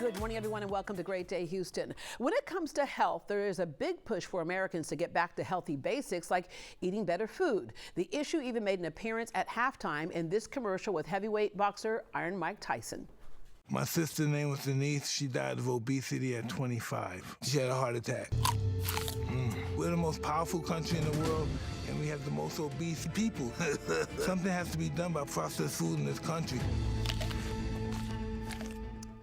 Good morning, everyone, and welcome to Great Day Houston. When it comes to health, there is a big push for Americans to get back to healthy basics like eating better food. The issue even made an appearance at halftime in this commercial with heavyweight boxer Iron Mike Tyson. My sister's name was Denise. She died of obesity at 25. She had a heart attack. We're the most powerful country in the world, and we have the most obese people. Something has to be done about processed food in this country.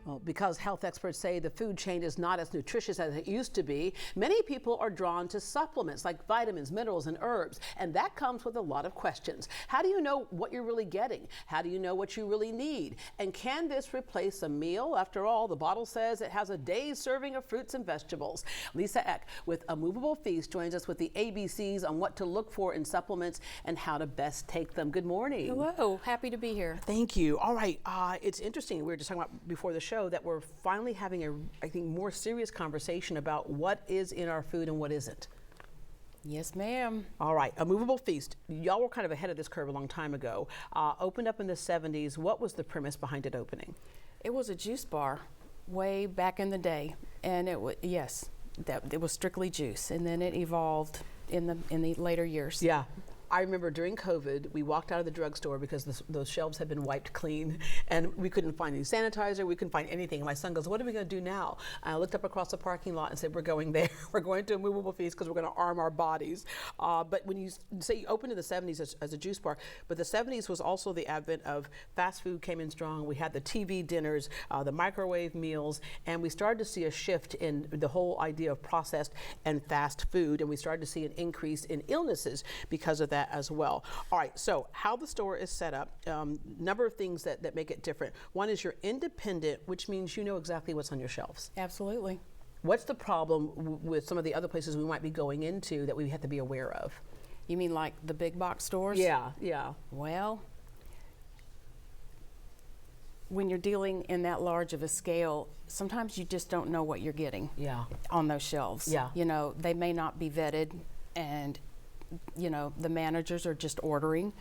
Well, because health experts say the food chain is not as nutritious as it used to be, many people are drawn to supplements like vitamins, minerals, and herbs. And that comes with a lot of questions. How do you know what you're really getting? How do you know what you really need? And can this replace a meal? After all, the bottle says it has a day's serving of fruits and vegetables. Lisa Eck with a Moveable Feast joins us with the ABCs on what to look for in supplements and how to best take them. Good morning. Hello, happy to be here. Thank you. All right, it's interesting. We were just talking about before the show that we're finally having I think, more serious conversation about what is in our food and what isn't. Yes, ma'am. All right, a Moveable Feast. Y'all were kind of ahead of this curve a long time ago. Opened up in the 70s. What was the premise behind it opening? It was a juice bar way back in the day, and it was it was strictly juice, and then it evolved in the later years. Yeah. I remember during COVID, we walked out of the drugstore because those shelves had been wiped clean and we couldn't find any sanitizer, we couldn't find anything. And my son goes, what are we going to do now? And I looked up across the parking lot and said, we're going there. We're going to a Moveable Feast because we're going to arm our bodies. But when you say you opened in the 70s as a juice bar, but the 70s was also the advent of fast food came in strong. We had the TV dinners, the microwave meals, and we started to see a shift in the whole idea of processed and fast food. And we started to see an increase in illnesses because of that as well. All right, so how the store is set up, number of things that make it different. One is you're independent, which means you know exactly what's on your shelves. Absolutely. What's the problem with some of the other places we might be going into that we have to be aware of? You mean like the big box stores? Yeah. Well, when you're dealing in that large of a scale, sometimes you just don't know what you're getting on those shelves. Yeah. You know, they may not be vetted, and you know, the managers are just ordering,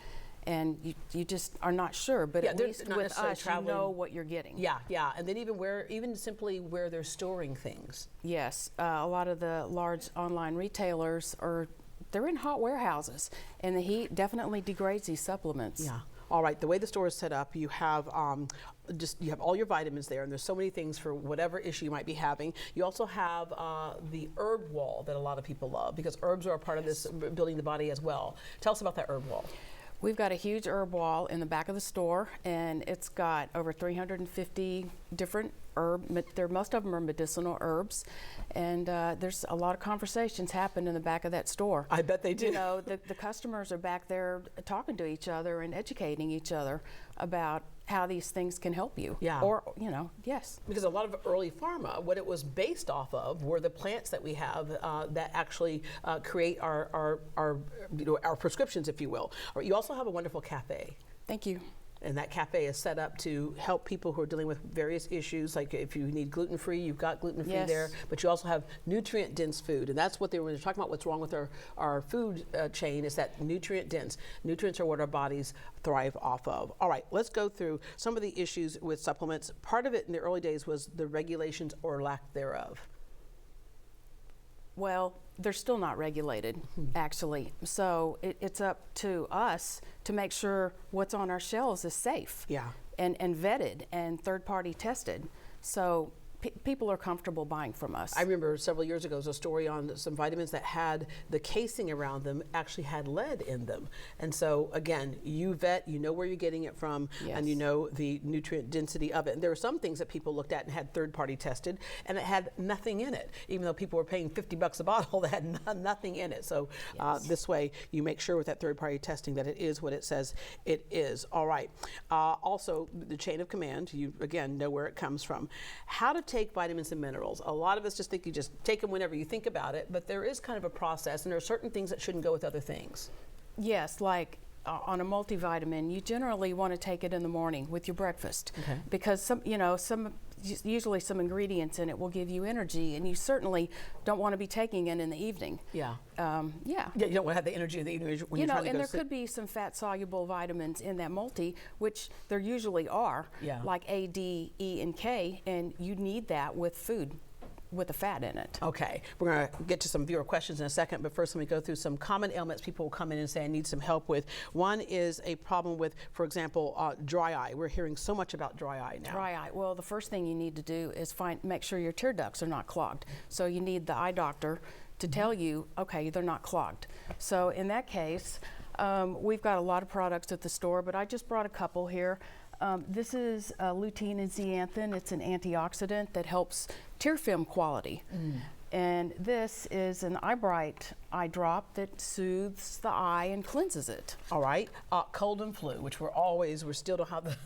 and you just are not sure. But at least with us, you know what you're getting. Yeah. And then even simply where they're storing things. Yes, a lot of the large online retailers they're in hot warehouses, and the heat definitely degrades these supplements. Yeah. All right, the way the store is set up, you have you have all your vitamins there, and there's so many things for whatever issue you might be having. You also have the herb wall that a lot of people love because herbs are a part of this building the body as well. Tell us about that herb wall. We've got a huge herb wall in the back of the store, and it's got over 350 different most of them are medicinal herbs, and there's a lot of conversations happen in the back of that store. I bet they do. You know, the customers are back there talking to each other and educating each other about how these things can help you. Yeah. Or, you know, yes. Because a lot of early pharma, what it was based off of were the plants that we have that actually create our prescriptions, if you will. You also have a wonderful cafe. Thank you. And that cafe is set up to help people who are dealing with various issues. Like if you need gluten-free, you've got gluten-free there. But you also have nutrient-dense food. And that's what when they're talking about what's wrong with our food chain is that nutrient-dense. Nutrients are what our bodies thrive off of. All right, let's go through some of the issues with supplements. Part of it in the early days was the regulations or lack thereof. Well, they're still not regulated, actually. So it's up to us to make sure what's on our shelves is safe and vetted and third-party tested. So people are comfortable buying from us. I remember several years ago, there was a story on some vitamins that had the casing around them actually had lead in them. And so again, you vet, you know where you're getting it from, and you know the nutrient density of it. And there were some things that people looked at and had third-party tested, and it had nothing in it, even though people were paying $50 a bottle that had nothing in it. So this way, you make sure with that third-party testing that it is what it says it is. All right. Also, the chain of command, you again know where it comes from. How to take vitamins and minerals. A lot of us just think you just take them whenever you think about it, but there is kind of a process, and there are certain things that shouldn't go with other things. Yes, like on a multivitamin, you generally want to take it in the morning with your breakfast, because some usually some ingredients in it will give you energy, and you certainly don't want to be taking it in the evening. Yeah. Yeah. Yeah, you don't want to have the energy in the evening when you're trying to go and there sit. could be some fat-soluble vitamins in that multi, which there usually are, like A, D, E, and K, and you need that with food with the fat in it. Okay, we're going to get to some viewer questions in a second, but first let me go through some common ailments people will come in and say I need some help with. One is a problem with, for example, dry eye. We're hearing so much about dry eye now. Dry eye. Well, the first thing you need to do is make sure your tear ducts are not clogged. So you need the eye doctor to tell you, okay, they're not clogged. So in that case, we've got a lot of products at the store, but I just brought a couple here. This is lutein and zeaxanthin. It's an antioxidant that helps tear film quality. And this is an eye bright eye drop that soothes the eye and cleanses it. All right, cold and flu, which we still don't have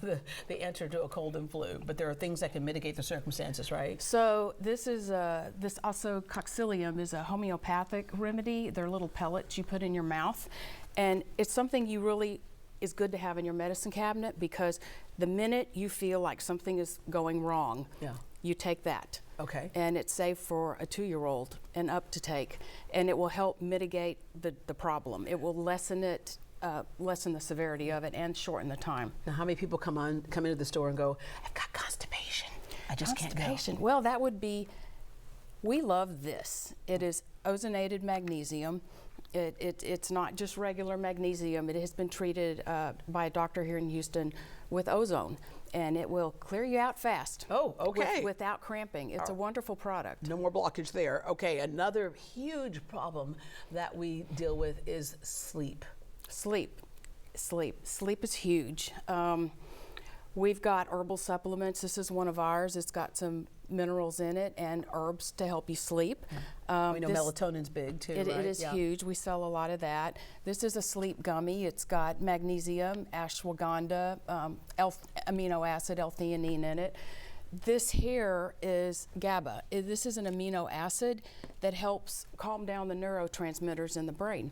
the answer to a cold and flu, but there are things that can mitigate the circumstances, right? So this is this also coxilium is a homeopathic remedy. They're little pellets you put in your mouth, and it's something you really is good to have in your medicine cabinet, because the minute you feel like something is going wrong, you take that. Okay. And it's safe for a 2-year-old and up to take, and it will help mitigate the problem. It will lessen it, lessen the severity of it, and shorten the time. Now, how many people come into the store and go, I've got constipation, I just can't go? Well, that would be, we love this. It is ozonated magnesium. It's not just regular magnesium. It has been treated by a doctor here in Houston with ozone, and it will clear you out fast. Oh, okay. Without cramping. It's a wonderful product. No more blockage there. Okay, another huge problem that we deal with is sleep. Sleep is huge. We've got herbal supplements. This is one of ours. It's got some minerals in it and herbs to help you sleep. We know melatonin's big too, right? It is huge. We sell a lot of that. This is a sleep gummy. It's got magnesium, ashwagandha, amino acid, L-theanine in it. This here is GABA. This is an amino acid that helps calm down the neurotransmitters in the brain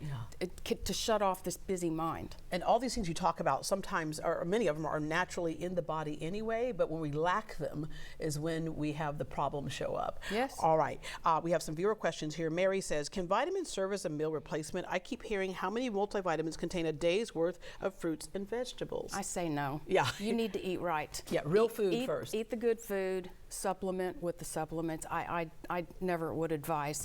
to shut off this busy mind. And all these things you talk about sometimes, or many of them, are naturally in the body anyway, but when we lack them is when we have the problems show up. Yes. All right, we have some viewer questions here. Mary says, can vitamins serve as a meal replacement? I keep hearing how many multivitamins contain a day's worth of fruits and vegetables. I say no. Yeah. You need to eat right. Yeah, real food first. Eat the good food, supplement with the supplements. I never would advise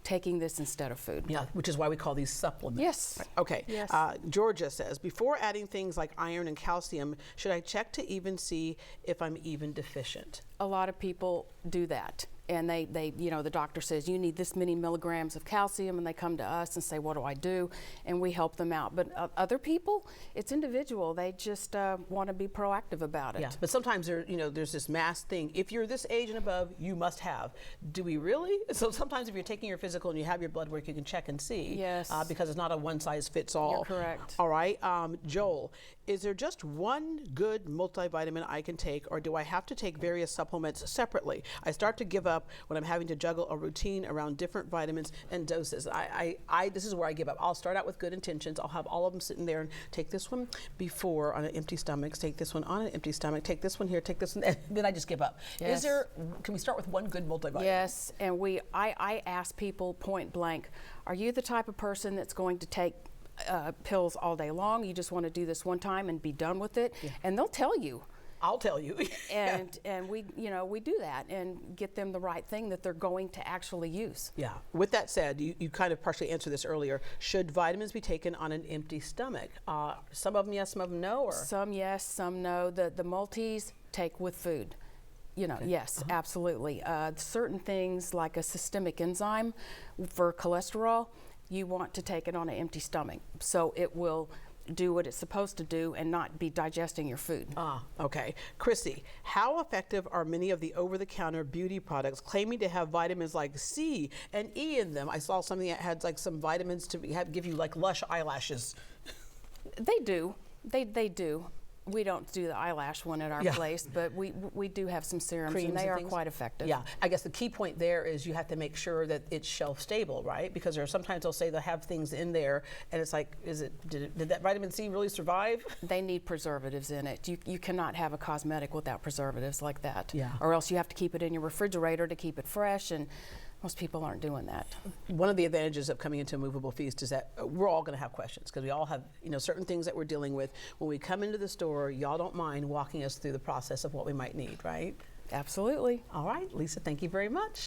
taking this instead of food. Yeah, which is why we call these supplements. Yes. Right. Okay. Yes. Georgia says, before adding things like iron and calcium, should I check to even see if I'm even deficient? A lot of people do that. And they, the doctor says you need this many milligrams of calcium, and they come to us and say, what do I do? And we help them out. But other people, it's individual. They just want to be proactive about it. Yeah, but sometimes there's this mass thing. If you're this age and above, you must have. Do we really? So sometimes if you're taking your physical and you have your blood work, you can check and see. Yes. Because it's not a one size fits all. You're correct. All right. Joel, is there just one good multivitamin I can take, or do I have to take various supplements separately? I start to give up when I'm having to juggle a routine around different vitamins and doses. This is where I give up. I'll start out with good intentions. I'll have all of them sitting there and take this one before on an empty stomach, take this one on an empty stomach, take this one here, take this one, and then I just give up. Yes. Can we start with one good multivitamin? Yes, and I ask people point blank, are you the type of person that's going to take pills all day long? You just want to do this one time and be done with it? Yeah. And they'll tell you. I'll tell you. and we do that and get them the right thing that they're going to actually use. Yeah. With that said, you kind of partially answered this earlier. Should vitamins be taken on an empty stomach? Some of them yes, some of them no, or? Some yes, some no. The multis take with food. Yes, absolutely. Certain things like a systemic enzyme for cholesterol, you want to take it on an empty stomach, so it will do what it's supposed to do and not be digesting your food. Okay. Chrissy, how effective are many of the over-the-counter beauty products claiming to have vitamins like C and E in them? I saw something that had like some vitamins to give you like lush eyelashes. They do. They do. We don't do the eyelash one at our place, but we do have some serums, Creams and they are things? quite effective. Yeah, I guess the key point there is you have to make sure that it's shelf stable, right? Because there are sometimes they'll say they'll have things in there, and it's like, did that vitamin C really survive? They need preservatives in it. You cannot have a cosmetic without preservatives like that. Yeah. Or else you have to keep it in your refrigerator to keep it fresh, and most people aren't doing that. One of the advantages of coming into a Moveable Feast is that we're all going to have questions because we all have, certain things that we're dealing with. When we come into the store, y'all don't mind walking us through the process of what we might need, right? Absolutely. All right, Lisa, thank you very much.